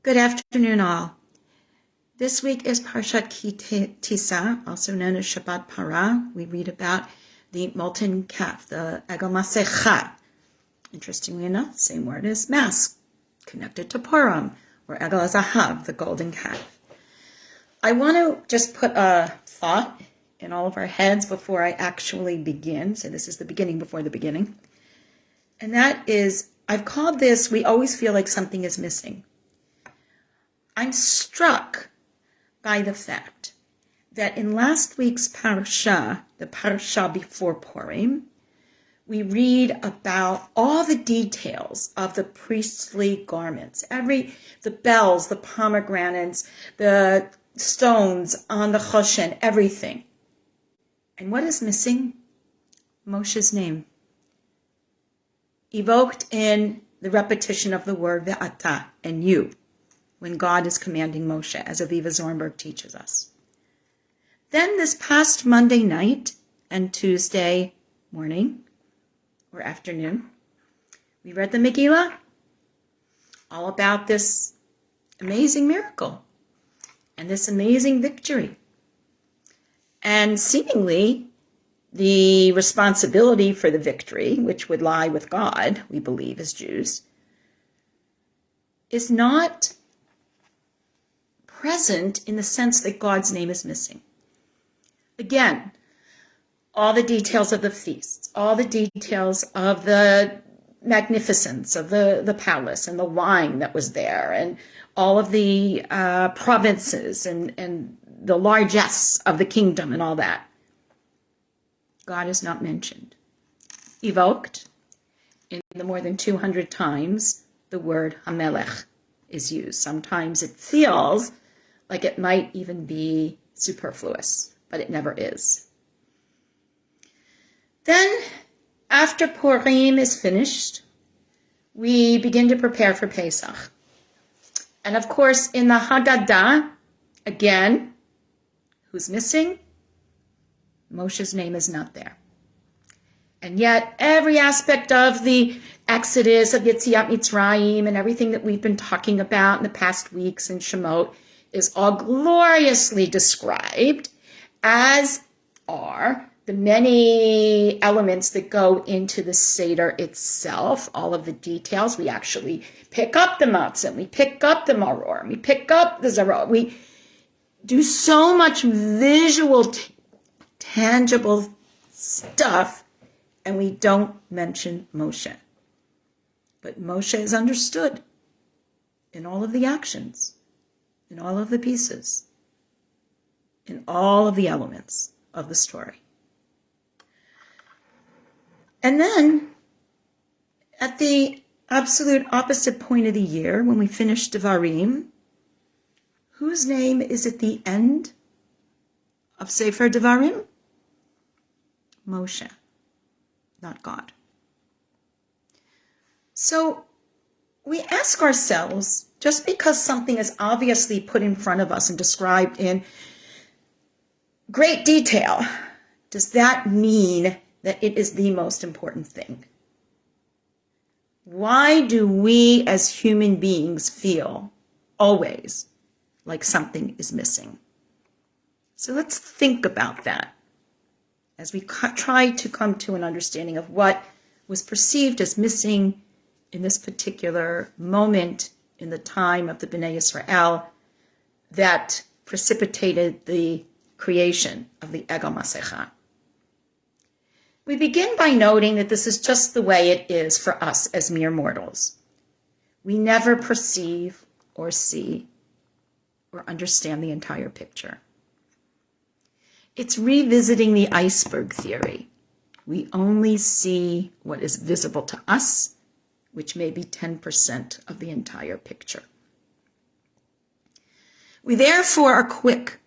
Good afternoon, all. This week is Parshat Tisa, also known as Shabbat Parah. We read about the molten calf, the Egel Masecha. Interestingly enough, same word as mask, connected to Purim, or Egel Zahav, the golden calf. I want to just put a thought in all of our heads before I actually begin. So this is the beginning before the beginning. And that is, I've called this, we always feel like something is missing. I'm struck by the fact that in last week's Parsha, the Parsha before Purim, we read about all the details of the priestly garments, the bells, the pomegranates, the stones on the choshen, everything. And what is missing? Moshe's name, evoked in the repetition of the word ve'ata, and you, when God is commanding Moshe, as Aviva Zornberg teaches us. Then this past Monday night and Tuesday morning or afternoon, we read the Megillah, all about this amazing miracle and this amazing victory. And seemingly, the responsibility for the victory, which would lie with God, we believe as Jews, is not present in the sense that God's name is missing. Again, all the details of the feasts, all the details of the magnificence of the palace and the wine that was there, and all of the provinces and the largesse of the kingdom and all that. God is not mentioned. Evoked in the more than 200 times the word Hamelech is used. Sometimes it feels like it might even be superfluous, but it never is. Then, after Purim is finished, we begin to prepare for Pesach. And of course, in the Haggadah, again, who's missing? Moshe's name is not there. And yet, every aspect of the Exodus, of Yetziat Mitzrayim, and everything that we've been talking about in the past weeks in Shemot is all gloriously described, as are the many elements that go into the Seder itself, all of the details. We actually pick up the matzah, we pick up the maror, we pick up the zarah. We do so much visual, tangible stuff, and we don't mention Moshe. But Moshe is understood in all of the actions, in all of the pieces, in all of the elements of the story. And then, at the absolute opposite point of the year, when we finish Devarim, whose name is at the end of Sefer Devarim? Moshe, not God. So we ask ourselves, just because something is obviously put in front of us and described in great detail, does that mean that it is the most important thing? Why do we as human beings feel always like something is missing? So let's think about that as we try to come to an understanding of what was perceived as missing in this particular moment in the time of the B'nai Yisrael that precipitated the creation of the Egel Masecha. We begin by noting that this is just the way it is for us as mere mortals. We never perceive or see or understand the entire picture. It's revisiting the iceberg theory. We only see what is visible to us, which may be 10% of the entire picture. We therefore are quick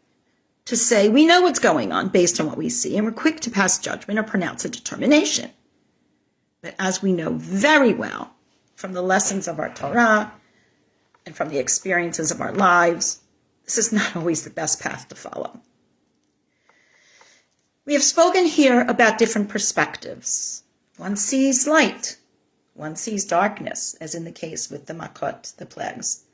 to say we know what's going on based on what we see, and we're quick to pass judgment or pronounce a determination. But as we know very well from the lessons of our Torah and from the experiences of our lives, this is not always the best path to follow. We have spoken here about different perspectives. One sees light, one sees darkness, as in the case with the makot, the plagues.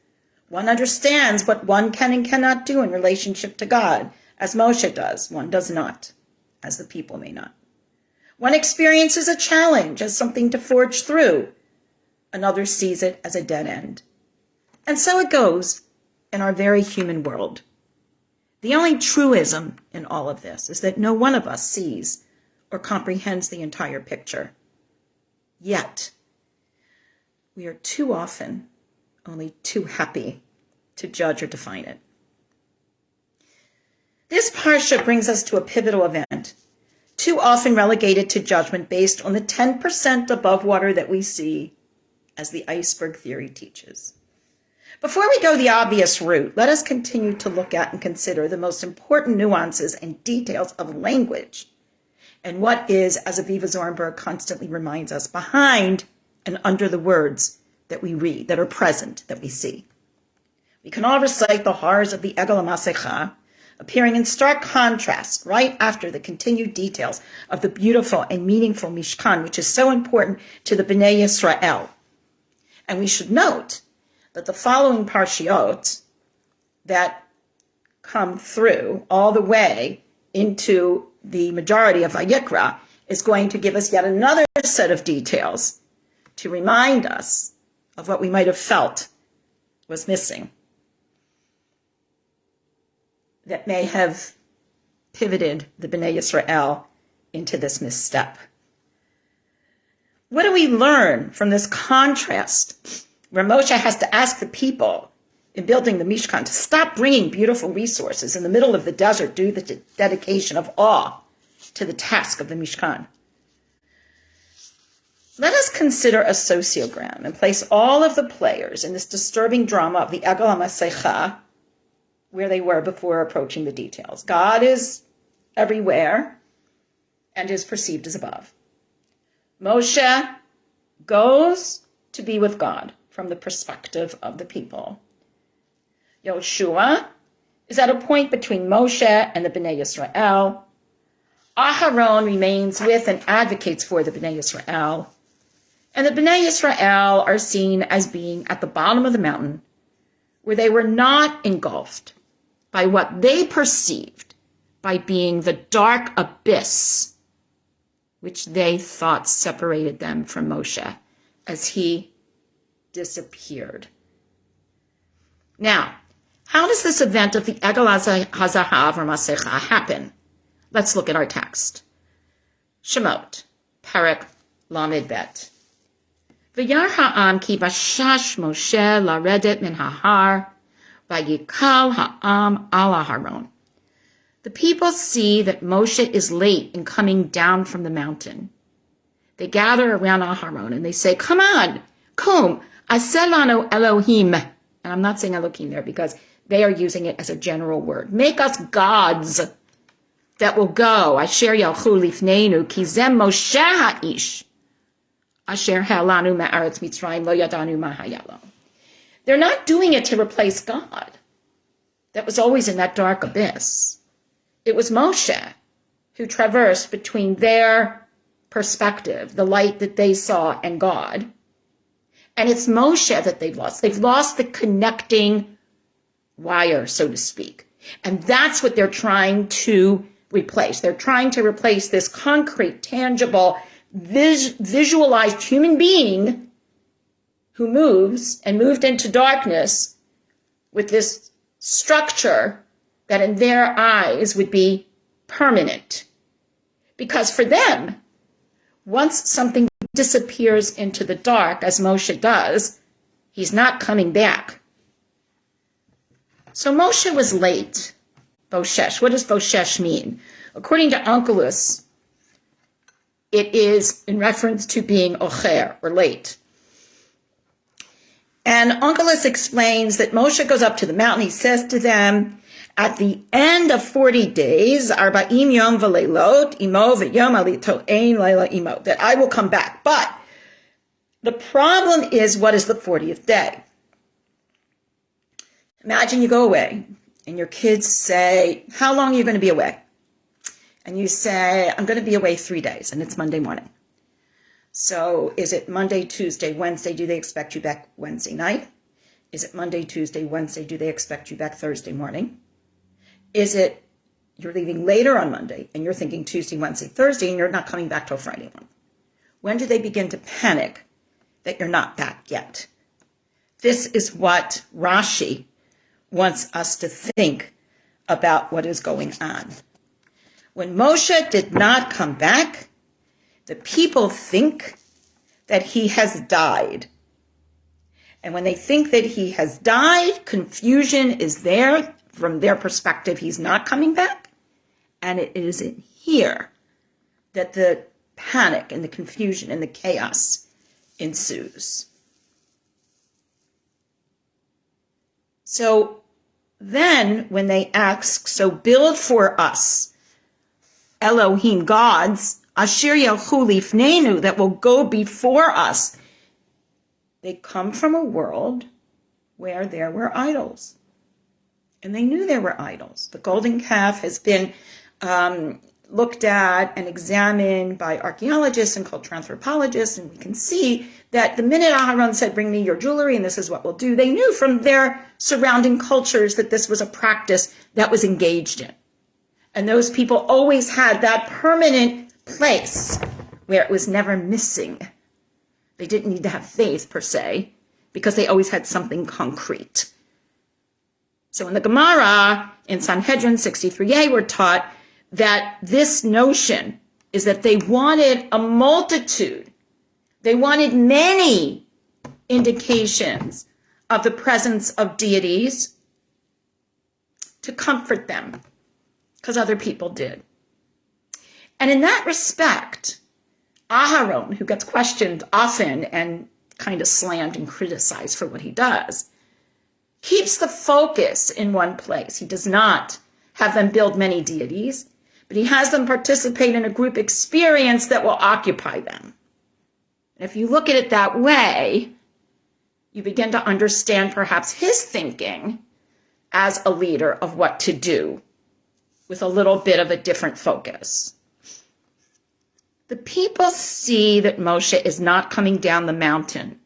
One understands what one can and cannot do in relationship to God, as Moshe does. One does not, as the people may not. One experiences a challenge as something to forge through. Another sees it as a dead end. And so it goes in our very human world. The only truism in all of this is that no one of us sees or comprehends the entire picture. Yet, we are too often only too happy to judge or define it. This Parsha brings us to a pivotal event, too often relegated to judgment based on the 10% above water that we see, as the iceberg theory teaches. Before we go the obvious route, let us continue to look at and consider the most important nuances and details of language, and what is, as Aviva Zornberg constantly reminds us, behind and under the words that we read, that are present, that we see. We can all recite the horrors of the Egel HaMasecha, appearing in stark contrast right after the continued details of the beautiful and meaningful Mishkan, which is so important to the B'nai Yisrael. And we should note that the following Parshiot that come through all the way into the majority of Vayikra is going to give us yet another set of details to remind us of what we might have felt was missing, that may have pivoted the B'nai Yisrael into this misstep. What do we learn from this contrast where Moshe has to ask the people in building the Mishkan to stop bringing beautiful resources in the middle of the desert due to the dedication of awe to the task of the Mishkan? Let us consider a sociogram and place all of the players in this disturbing drama of the Egel HaMasecha where they were before approaching the details. God is everywhere and is perceived as above. Moshe goes to be with God from the perspective of the people. Yoshua is at a point between Moshe and the B'nai Yisrael. Aharon remains with and advocates for the B'nai Yisrael. And the B'nai Yisrael are seen as being at the bottom of the mountain, where they were not engulfed by what they perceived by being the dark abyss which they thought separated them from Moshe as he disappeared. Now, how does this event of the Egel HaZahav or Masecha happen? Let's look at our text. Shemot, Perek Lamed Bet. V'yar ha'am ki bashash Moshe laredet min hahar, v'yikal ha'am al Aharon. The people see that Moshe is late in coming down from the mountain. They gather around Aharon and they say, come on, kum, aseh lanu Elohim. And I'm not saying Elohim there because they are using it as a general word. Make us gods that will go. Asher yalchu lifneinu ki zem Moshe ha'ish. Asher ha'lanu ma'aretz Mitzrayim lo yadanu ma hayalo. They're not doing it to replace God. That was always in that dark abyss. It was Moshe who traversed between their perspective, the light that they saw, and God. And it's Moshe that they've lost. They've lost the connecting wire, so to speak. And that's what they're trying to replace. They're trying to replace this concrete, tangible, visualized human being who moves and moved into darkness with this structure that in their eyes would be permanent. Because for them, once something disappears into the dark, as Moshe does, he's not coming back. So Moshe was late. Boshesh. What does Boshesh mean? According to Onkelos, it is in reference to being ocher, or late. And Onkelos explains that Moshe goes up to the mountain. He says to them, at the end of 40 days, arba'im yom v'leilot, imo v'yom alito ein leila imo, that I will come back. But the problem is, what is the 40th day? Imagine you go away, and your kids say, how long are you going to be away? And you say, I'm going to be away 3 days, and it's Monday morning. So is it Monday, Tuesday, Wednesday? Do they expect you back Wednesday night? Is it Monday, Tuesday, Wednesday? Do they expect you back Thursday morning? Is it you're leaving later on Monday and you're thinking Tuesday, Wednesday, Thursday, and you're not coming back till Friday morning? When do they begin to panic that you're not back yet? This is what Rashi wants us to think about what is going on. When Moshe did not come back, the people think that he has died. And when they think that he has died, confusion is there. From their perspective, he's not coming back. And it is in here that the panic and the confusion and the chaos ensues. So then when they ask, so build for us Elohim gods, Asher Yalchu Lifneinu, that will go before us. They come from a world where there were idols. And they knew there were idols. The golden calf has been looked at and examined by archaeologists and cultural anthropologists, and we can see that the minute Aharon said, bring me your jewelry and this is what we'll do, they knew from their surrounding cultures that this was a practice that was engaged in. And those people always had that permanent place where it was never missing. They didn't need to have faith per se, because they always had something concrete. So in the Gemara, in Sanhedrin 63a, we're taught that this notion is that they wanted a multitude. They wanted many indications of the presence of deities to comfort them, because other people did. And in that respect, Aharon, who gets questioned often and kind of slammed and criticized for what he does, keeps the focus in one place. He does not have them build many deities, but he has them participate in a group experience that will occupy them. And if you look at it that way, you begin to understand perhaps his thinking as a leader of what to do with a little bit of a different focus. The people see that Moshe is not coming down the mountain.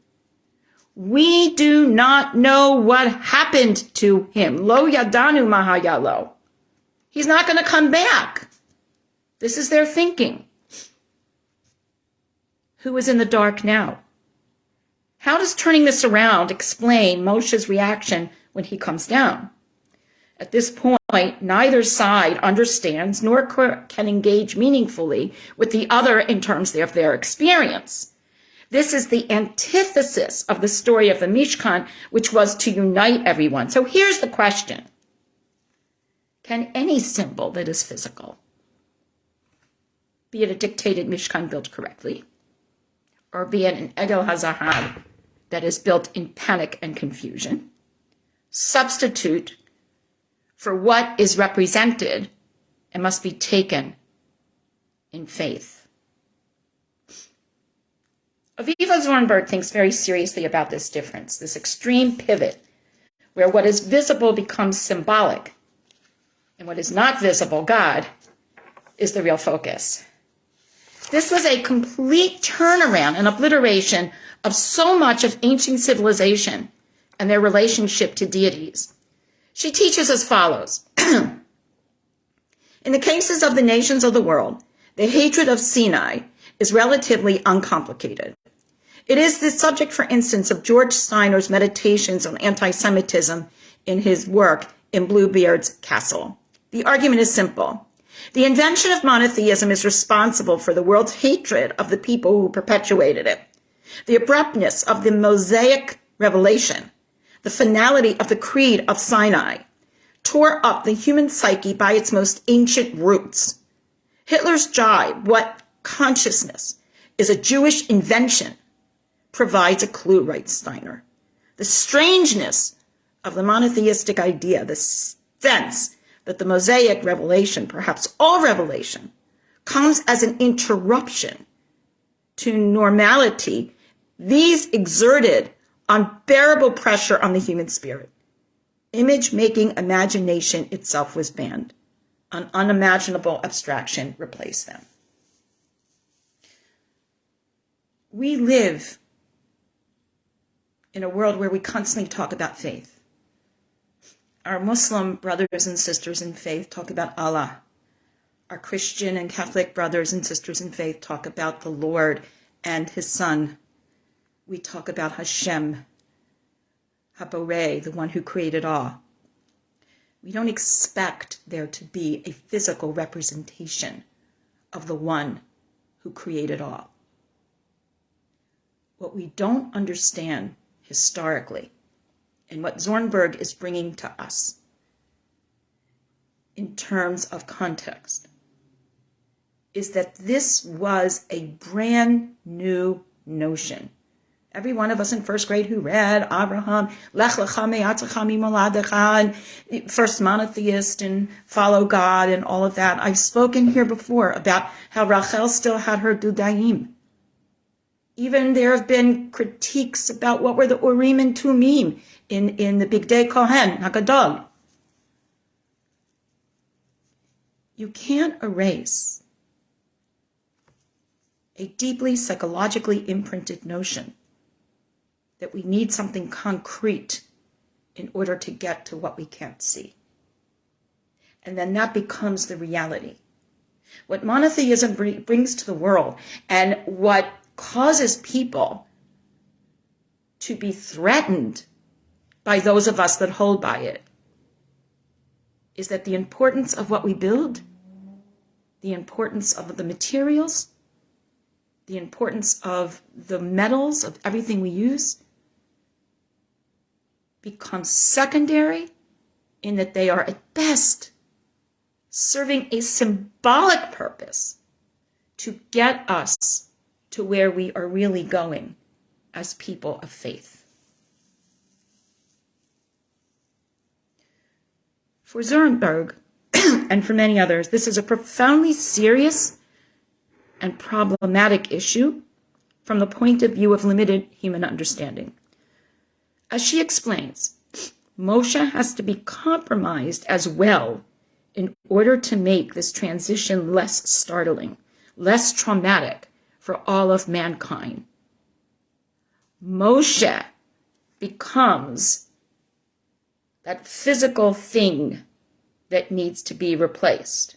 We do not know what happened to him. Lo yadanu mahayalo. He's not going to come back. This is their thinking. Who is in the dark now? How does turning this around explain Moshe's reaction when he comes down? At this point, neither side understands nor can engage meaningfully with the other in terms of their experience. This is the antithesis of the story of the Mishkan, which was to unite everyone. So here's the question. Can any symbol that is physical, be it a dictated Mishkan built correctly, or be it an Egel HaZahab that is built in panic and confusion, substitute for what is represented and must be taken in faith? Aviva Zornberg thinks very seriously about this difference, this extreme pivot, where what is visible becomes symbolic, and what is not visible, God, is the real focus. This was a complete turnaround and obliteration of so much of ancient civilization and their relationship to deities. She teaches as follows. In the cases of the nations of the world, the hatred of Sinai is relatively uncomplicated. It is the subject, for instance, of George Steiner's meditations on anti-Semitism in his work in Bluebeard's Castle. The argument is simple. The invention of monotheism is responsible for the world's hatred of the people who perpetuated it. The abruptness of the Mosaic revelation, the finality of the Creed of Sinai, tore up the human psyche by its most ancient roots. Hitler's jibe, what consciousness is a Jewish invention, provides a clue, writes Steiner. The strangeness of the monotheistic idea, the sense that the Mosaic revelation, perhaps all revelation, comes as an interruption to normality, these exerted unbearable pressure on the human spirit. Image-making imagination itself was banned. An unimaginable abstraction replaced them. We live in a world where we constantly talk about faith. Our Muslim brothers and sisters in faith talk about Allah. Our Christian and Catholic brothers and sisters in faith talk about the Lord and his Son. We talk about Hashem, Haboreh, the one who created all. We don't expect there to be a physical representation of the one who created all. What we don't understand historically, and what Zornberg is bringing to us in terms of context, is that this was a brand new notion. Every one of us in first grade who read Abraham, Lech lecha me'atzecha mimoladecha, and first monotheist and follow God and all of that. I've spoken here before about how Rachel still had her Dudaim. Even there have been critiques about what were the Urim and Tumim in the Bigdei Kohen, Hagadol. You can't erase a deeply psychologically imprinted notion that we need something concrete in order to get to what we can't see. And then that becomes the reality. What monotheism brings to the world, and what causes people to be threatened by those of us that hold by it, is that the importance of what we build, the importance of the materials, the importance of the metals, of everything we use, becomes secondary in that they are at best serving a symbolic purpose to get us to where we are really going as people of faith. For Zornberg, and for many others, this is a profoundly serious and problematic issue from the point of view of limited human understanding. As she explains, Moshe has to be compromised as well in order to make this transition less startling, less traumatic for all of mankind. Moshe becomes that physical thing that needs to be replaced.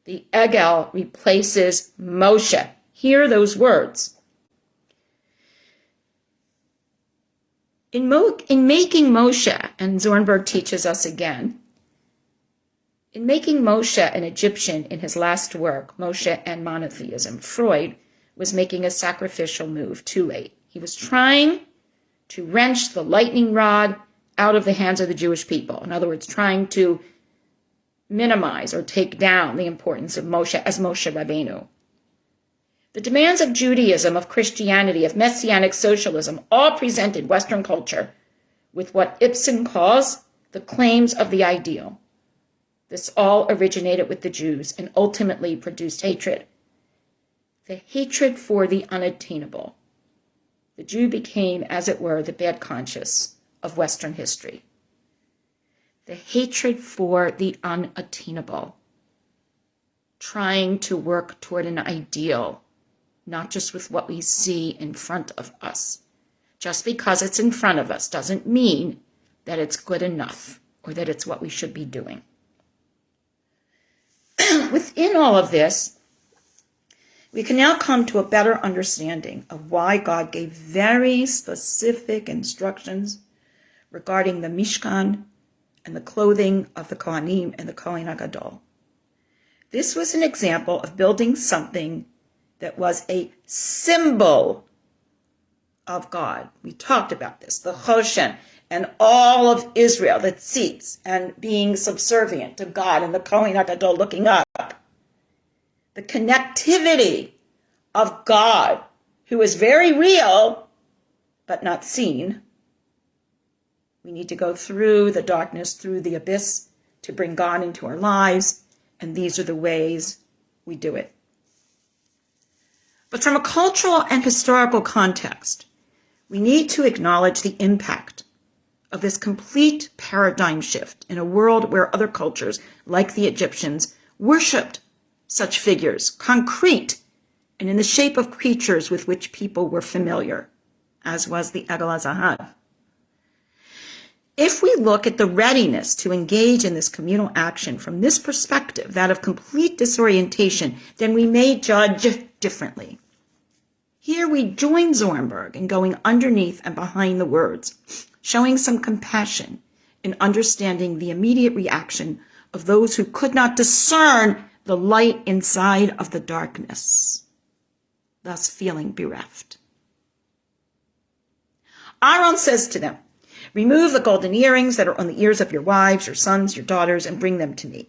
The Egel replaces Moshe. Hear those words. In making Moshe, and Zornberg teaches us again, in making Moshe an Egyptian in his last work, Moshe and Monotheism, Freud was making a sacrificial move too late. He was trying to wrench the lightning rod out of the hands of the Jewish people. In other words, trying to minimize or take down the importance of Moshe as Moshe Rabbeinu. The demands of Judaism, of Christianity, of Messianic socialism all presented Western culture with what Ibsen calls the claims of the ideal. This all originated with the Jews and ultimately produced hatred. The hatred for the unattainable. The Jew became, as it were, the bad conscience of Western history. The hatred for the unattainable. Trying to work toward an ideal, not just with what we see in front of us. Just because it's in front of us doesn't mean that it's good enough or that it's what we should be doing. Within all of this, we can now come to a better understanding of why God gave very specific instructions regarding the Mishkan and the clothing of the Kohanim and the Kohen HaGadol. This was an example of building something that was a symbol of God. We talked about this, the Choshen and all of Israel, the tzitz, and being subservient to God, and the Kohen HaGadol looking up. The connectivity of God, who is very real, but not seen. We need to go through the darkness, through the abyss, to bring God into our lives, and these are the ways we do it. But from a cultural and historical context, we need to acknowledge the impact of this complete paradigm shift in a world where other cultures, like the Egyptians, worshipped such figures, concrete and in the shape of creatures with which people were familiar. as was the Egel HaZahav. If we look at the readiness to engage in this communal action from this perspective, that of complete disorientation, then we may judge differently. Here we join Zornberg in going underneath and behind the words, showing some compassion in understanding the immediate reaction of those who could not discern the light inside of the darkness, thus feeling bereft. Aaron says to them, remove the golden earrings that are on the ears of your wives, your sons, your daughters, and bring them to me.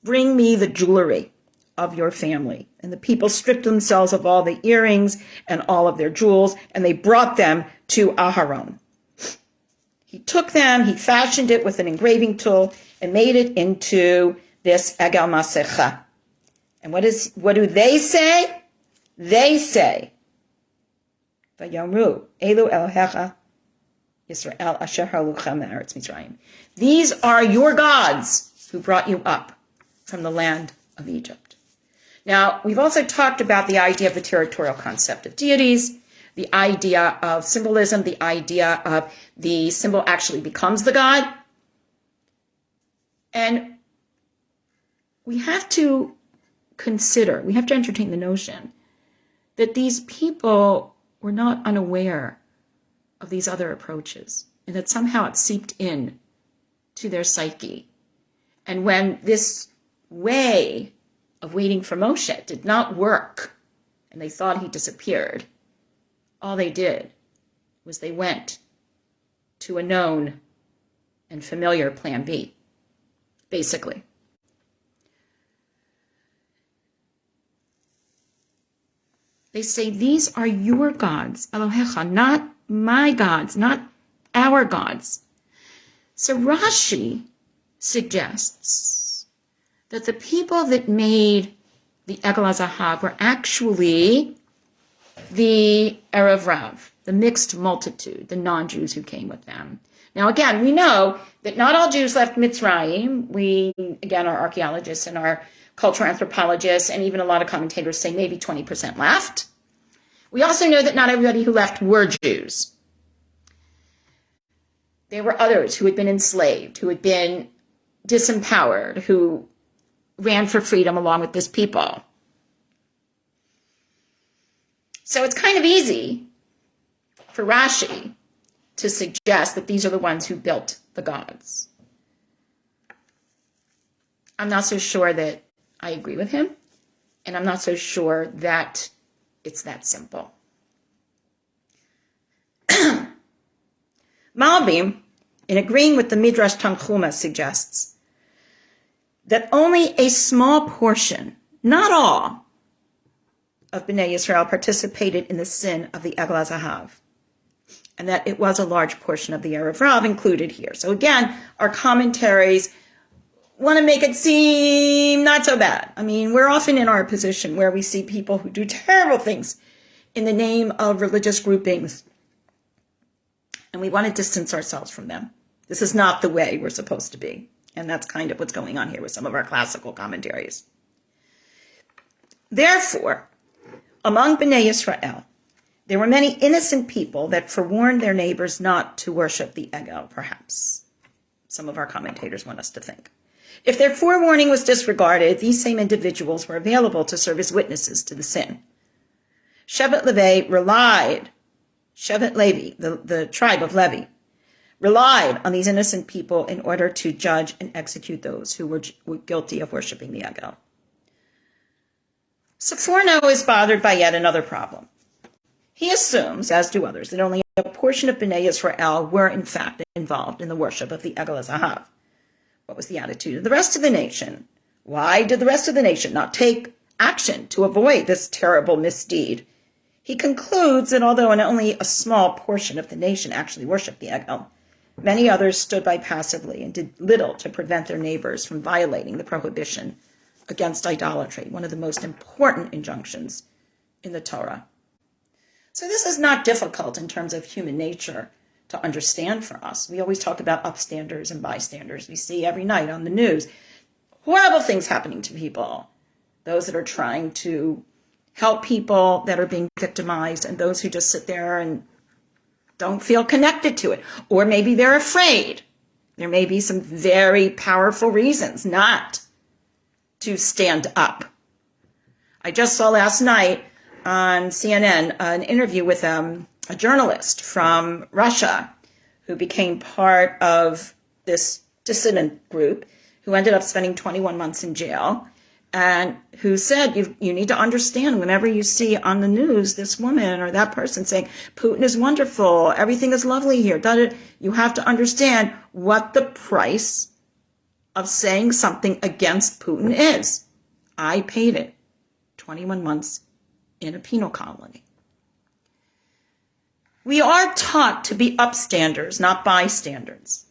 Bring me the jewelry of your family. And the people stripped themselves of all the earrings and all of their jewels, and they brought them to Aharon. He took them, he fashioned it with an engraving tool, and made it into this Egel Masecha. And what do they say? They say, Vayomru, Elu Elohecha Yisrael asher halucha me'eretz Mitzrayim. These are your gods who brought you up from the land of Egypt. Now, we've also talked about the idea of the territorial concept of deities, the idea of symbolism, the idea of the symbol actually becomes the god. And we have to entertain the notion that these people were not unaware of these other approaches, and that somehow it seeped in to their psyche. And when this way of waiting for Moshe did not work, and they thought he disappeared, all they did was they went to a known and familiar plan B, basically. They say, these are your gods, Elohecha, not my gods, not our gods. So Rashi suggests that the people that made the Egel HaZahav were actually the Erev Rav, the mixed multitude, the non-Jews who came with them. Now, again, we know that not all Jews left Mitzrayim. We, again, are archaeologists and our cultural anthropologists, and even a lot of commentators say maybe 20% left. We also know that not everybody who left were Jews. There were others who had been enslaved, who had been disempowered, who ran for freedom along with this people. So it's kind of easy for Rashi to suggest that these are the ones who built the gods. I'm not so sure that I agree with him, and I'm not so sure that it's that simple. Malbim, in agreeing with the Midrash Tanchuma, suggests that only a small portion, not all, of B'nai Yisrael participated in the sin of the Egel HaZahav, and that it was a large portion of the Erev Rav included here. So again, our commentaries want to make it seem not so bad. I mean, we're often in our position where we see people who do terrible things in the name of religious groupings, and we want to distance ourselves from them. This is not the way we're supposed to be, and that's kind of what's going on here with some of our classical commentaries. Therefore, among B'nai Yisrael, there were many innocent people that forewarned their neighbors not to worship the Egel, perhaps. Some of our commentators want us to think. If their forewarning was disregarded, these same individuals were available to serve as witnesses to the sin. Shabbat Levi, the tribe of Levi, relied on these innocent people in order to judge and execute those who were guilty of worshiping the Egel. Sephorno is bothered by yet another problem. He assumes, as do others, that only a portion of B'nai Yisrael were in fact involved in the worship of the Egel HaZahav. What was the attitude of the rest of the nation? Why did the rest of the nation not take action to avoid this terrible misdeed? He concludes that although only a small portion of the nation actually worshipped the Egel, many others stood by passively and did little to prevent their neighbors from violating the prohibition against idolatry, one of the most important injunctions in the Torah. So this is not difficult in terms of human nature to understand for us. We always talk about upstanders and bystanders. We see every night on the news horrible things happening to people. Those that are trying to help people that are being victimized and those who just sit there and don't feel connected to it. Or maybe they're afraid. There may be some very powerful reasons not to stand up. I just saw last night on CNN an interview with a journalist from Russia who became part of this dissident group who ended up spending 21 months in jail, and who said, you need to understand, whenever you see on the news this woman or that person saying, Putin is wonderful, everything is lovely here, you have to understand what the price of saying something against Putin is. I paid it. 21 months in a penal colony. We are taught to be upstanders, not bystanders.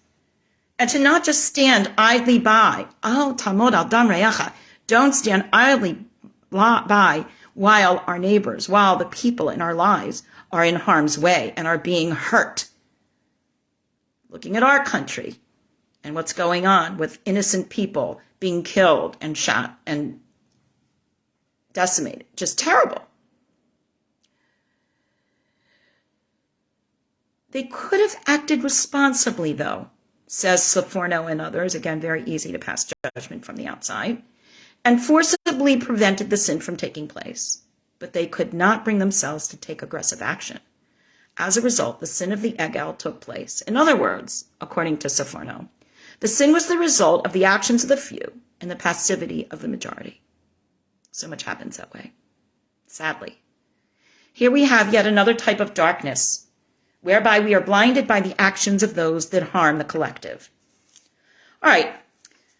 And to not just stand idly by. Al tamod al dam reyacha. Don't stand idly by while our neighbors, while the people in our lives are in harm's way and are being hurt. Looking at our country and what's going on with innocent people being killed and shot and decimated. Just terrible. They could have acted responsibly, though, says Saforno and others, again, very easy to pass judgment from the outside, and forcibly prevented the sin from taking place. But they could not bring themselves to take aggressive action. As a result, the sin of the Egel took place. In other words, according to Saforno, the sin was the result of the actions of the few and the passivity of the majority. So much happens that way, sadly. Here we have yet another type of darkness, whereby we are blinded by the actions of those that harm the collective. All right,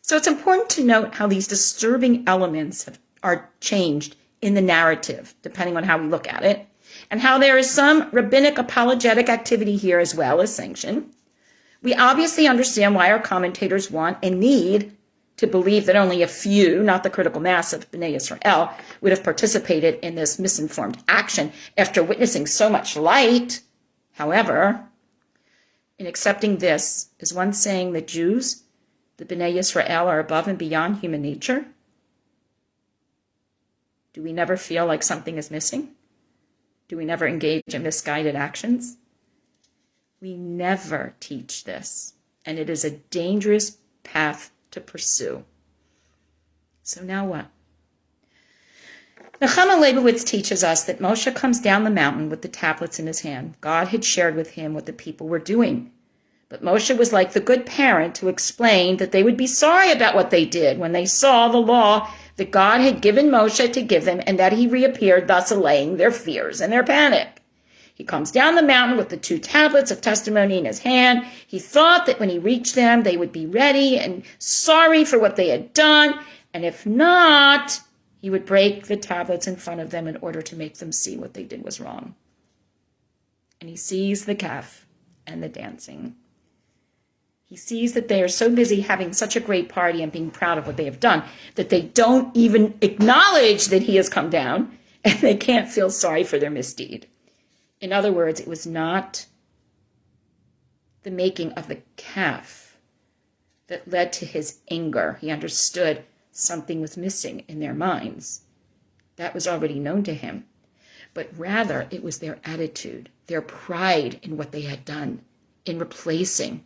so it's important to note how these disturbing elements are changed in the narrative, depending on how we look at it, and how there is some rabbinic apologetic activity here as well as sanction. We obviously understand why our commentators want and need to believe that only a few, not the critical mass of B'nai Yisrael, would have participated in this misinformed action after witnessing so much light. However, in accepting this, is one saying that Jews, the B'nai Yisrael, are above and beyond human nature? Do we never feel like something is missing? Do we never engage in misguided actions? We never teach this, and it is a dangerous path to pursue. So now what? Nechama Leibowitz teaches us that Moshe comes down the mountain with the tablets in his hand. God had shared with him what the people were doing. But Moshe was like the good parent who explained that they would be sorry about what they did when they saw the law that God had given Moshe to give them, and that he reappeared, thus allaying their fears and their panic. He comes down the mountain with the 2 tablets of testimony in his hand. He thought that when he reached them, they would be ready and sorry for what they had done. And if not, he would break the tablets in front of them in order to make them see what they did was wrong. And he sees the calf and the dancing. He sees that they are so busy having such a great party and being proud of what they have done that they don't even acknowledge that he has come down, and they can't feel sorry for their misdeed. In other words, it was not the making of the calf that led to his anger. He understood something was missing in their minds. That was already known to him. But rather, it was their attitude, their pride in what they had done, in replacing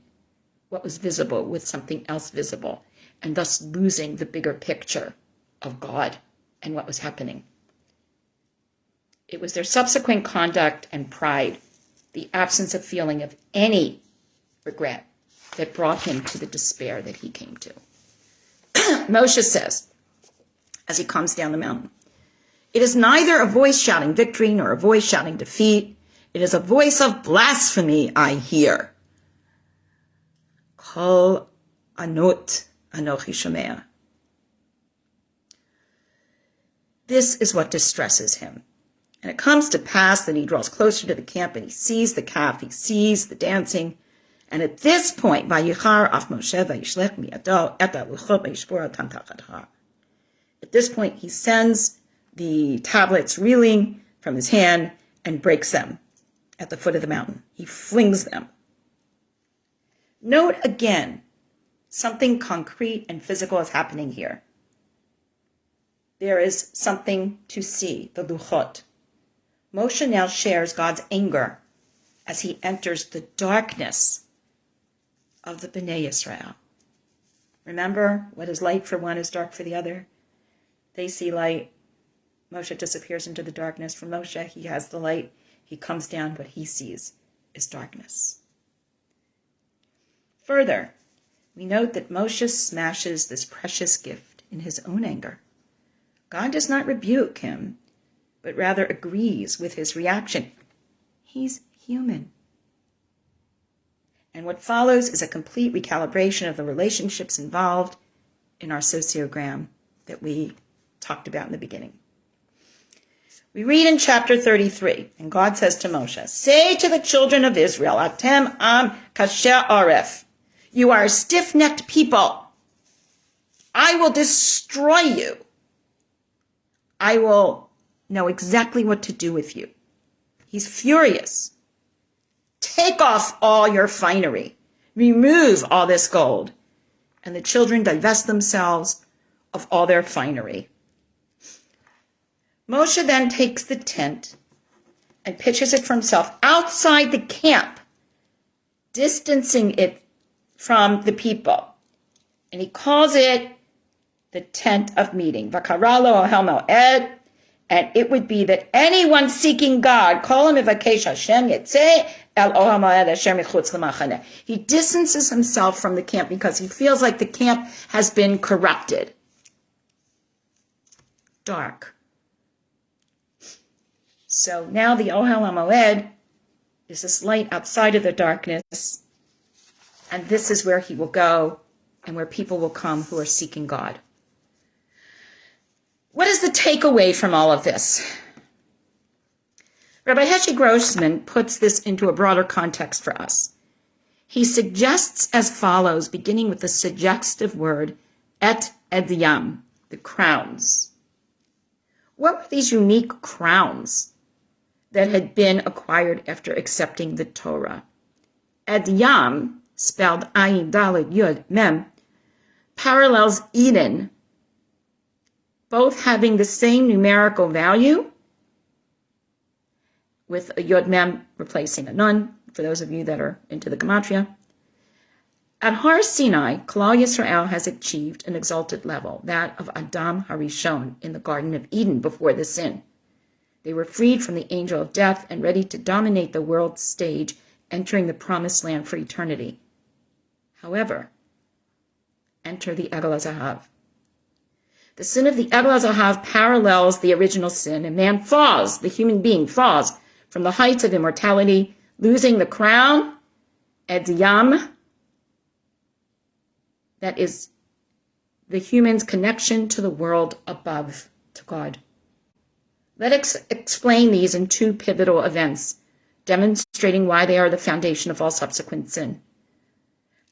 what was visible with something else visible, and thus losing the bigger picture of God and what was happening. It was their subsequent conduct and pride, the absence of feeling of any regret, that brought him to the despair that he came to. Moshe says, as he comes down the mountain, it is neither a voice shouting victory nor a voice shouting defeat. It is a voice of blasphemy I hear. Kol anut anochi shomea. This is what distresses him. And it comes to pass that he draws closer to the camp and he sees the calf, he sees the dancing. And at this point, Vayichar af Moshe vayishlech miyado et haluchot vayishbor otam tachat ha'ar. At this point, he sends the tablets reeling from his hand and breaks them at the foot of the mountain. He flings them. Note again, something concrete and physical is happening here. there is something to see, the luchot. Moshe now shares God's anger as he enters the darkness of the B'nai Yisrael. Remember, what is light for one is dark for the other. They see light. Moshe disappears into the darkness. For Moshe, he has the light. He comes down. What he sees is darkness. Further, we note that Moshe smashes this precious gift in his own anger. God does not rebuke him, but rather agrees with his reaction. He's human. And what follows is a complete recalibration of the relationships involved in our sociogram that we talked about in the beginning. We read in chapter 33, and God says to Moshe, "Say to the children of Israel, Atem am kasher aref. You are a stiff-necked people. I will destroy you. I will know exactly what to do with you." He's furious. Take off all your finery. Remove all this gold. And the children divest themselves of all their finery. Moshe then takes the tent and pitches it for himself outside the camp, distancing it from the people. And he calls it the tent of meeting. Vakaralo ohel moed. And it would be that anyone seeking God, kol mivakesh Hashem yetzeh el ohel moed asher michutz lemachane. He distances himself from the camp because he feels like the camp has been corrupted. Dark. So now the ohel moed is this light outside of the darkness, and this is where he will go and where people will come who are seeking God. What is the takeaway from all of this? Rabbi Heshi Grossman puts this into a broader context for us. He suggests as follows, beginning with the suggestive word, et edyam, the crowns. What were these unique crowns that had been acquired after accepting the Torah? Edyam, spelled Ayin Daled Yud Mem, parallels Eden, both having the same numerical value, with a Yod Mem replacing a Nun, for those of you that are into the Gematria. At Har Sinai, Klal Yisrael has achieved an exalted level, that of Adam Harishon in the Garden of Eden before the sin. They were freed from the angel of death and ready to dominate the world stage, entering the promised land for eternity. However, enter the Egel HaZahav. The sin of the Egel HaZahav parallels the original sin, and man falls, the human being falls from the heights of immortality, losing the crown, Edyam, that is the human's connection to the world above, to God. Let us explain these in two pivotal events, demonstrating why they are the foundation of all subsequent sin.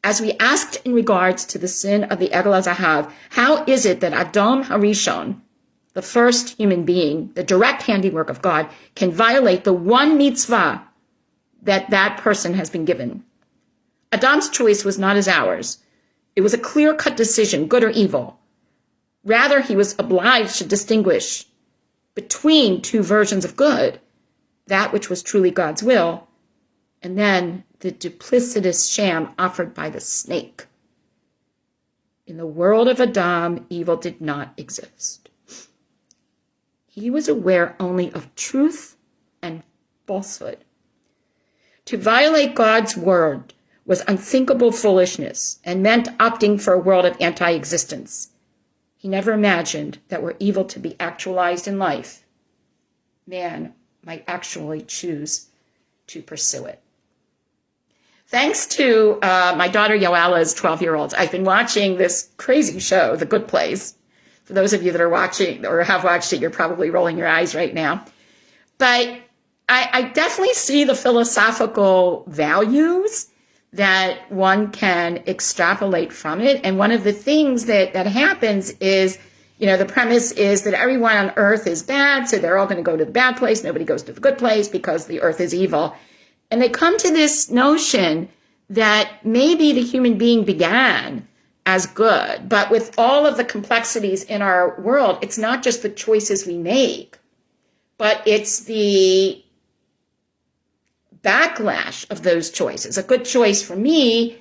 As we asked in regards to the sin of the Egel HaZahav, how is it that Adam Harishon, the first human being, the direct handiwork of God, can violate the one mitzvah that that person has been given? Adam's choice was not as ours. It was a clear-cut decision, good or evil. Rather, he was obliged to distinguish between two versions of good, that which was truly God's will, and then the duplicitous sham offered by the snake. In the world of Adam, evil did not exist. He was aware only of truth and falsehood. To violate God's word was unthinkable foolishness and meant opting for a world of anti-existence. He never imagined that were evil to be actualized in life, man might actually choose to pursue it. Thanks to my daughter Yoala's 12-year-olds, I've been watching this crazy show, The Good Place. For those of you that are watching or have watched it, you're probably rolling your eyes right now. But I definitely see the philosophical values that one can extrapolate from it. And one of the things that happens is, the premise is that everyone on earth is bad, so they're all going to go to the bad place. Nobody goes to the good place because the earth is evil. And they come to this notion that maybe the human being began as good. But with all of the complexities in our world, it's not just the choices we make, but it's the backlash of those choices. A good choice for me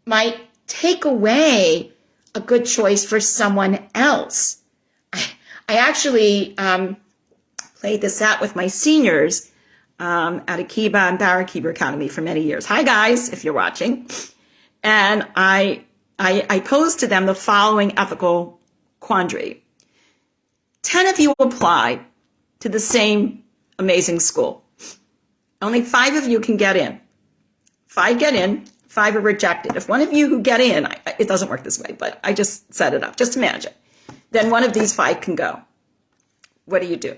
might take away a good choice for someone else. I actually played this out with my seniors at Akiba and Parah Academy for many years. Hi guys, if you're watching. And I posed to them the following ethical quandary. 10 of you apply to the same amazing school. Only 5 of you can get in. 5 get in, 5 are rejected. If one of you who get in, it doesn't work this way, but I just set it up, just imagine. Then one of these 5 can go. What do you do?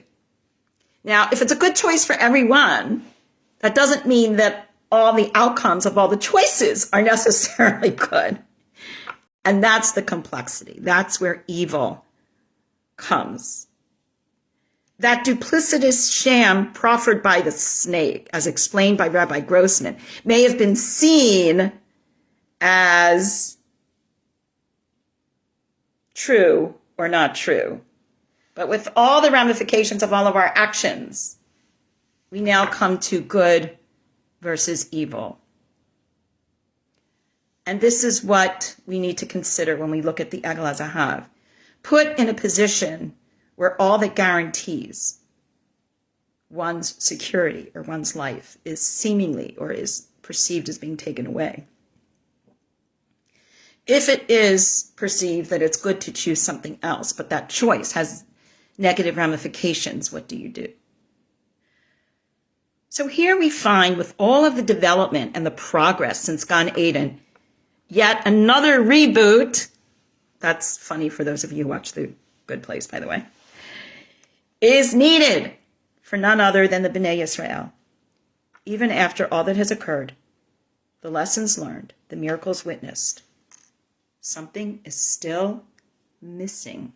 Now, if it's a good choice for everyone, that doesn't mean that all the outcomes of all the choices are necessarily good. And that's the complexity. That's where evil comes. That duplicitous sham proffered by the snake, as explained by Rabbi Grossman, may have been seen as true or not true. But with all the ramifications of all of our actions, we now come to good versus evil. And this is what we need to consider when we look at the Egel HaZahav. Put in a position where all that guarantees one's security or one's life is seemingly or is perceived as being taken away. If it is perceived that it's good to choose something else, but that choice has negative ramifications, what do you do? So here we find, with all of the development and the progress since Gan Eden, yet another reboot. That's funny for those of you who watch The Good Place, by the way. Is needed for none other than the B'nai Yisrael. Even after all that has occurred, the lessons learned, the miracles witnessed, something is still missing.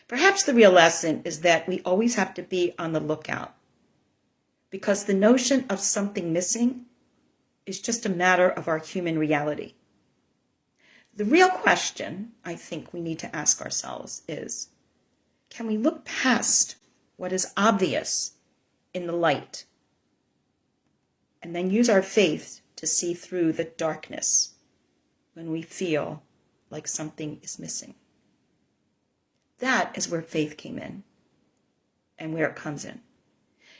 Perhaps the real lesson is that we always have to be on the lookout, because the notion of something missing is just a matter of our human reality. The real question I think we need to ask ourselves is, can we look past what is obvious in the light and then use our faith to see through the darkness when we feel like something is missing? That is where faith came in and where it comes in.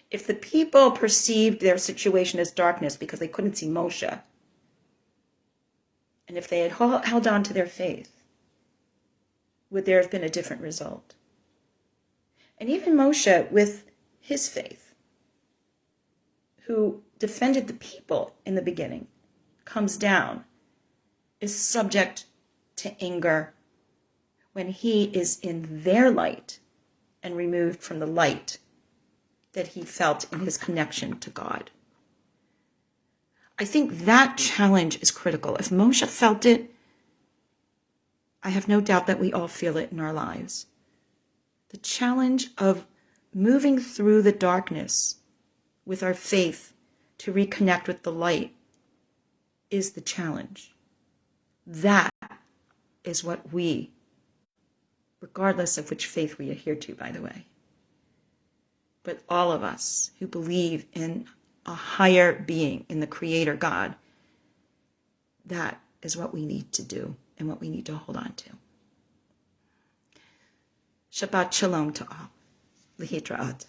If the people perceived their situation as darkness because they couldn't see Moshe, and if they had held on to their faith, would there have been a different result? And even Moshe, with his faith, who defended the people in the beginning, comes down, is subject to anger when he is in their light and removed from the light that he felt in his connection to God. I think that challenge is critical. If Moshe felt it, I have no doubt that we all feel it in our lives. The challenge of moving through the darkness with our faith to reconnect with the light is the challenge. That is what we, regardless of which faith we adhere to, by the way, but all of us who believe in a higher being, in the Creator God, that is what we need to do and what we need to hold on to. Shabbat Shalom to all. Lihitraat.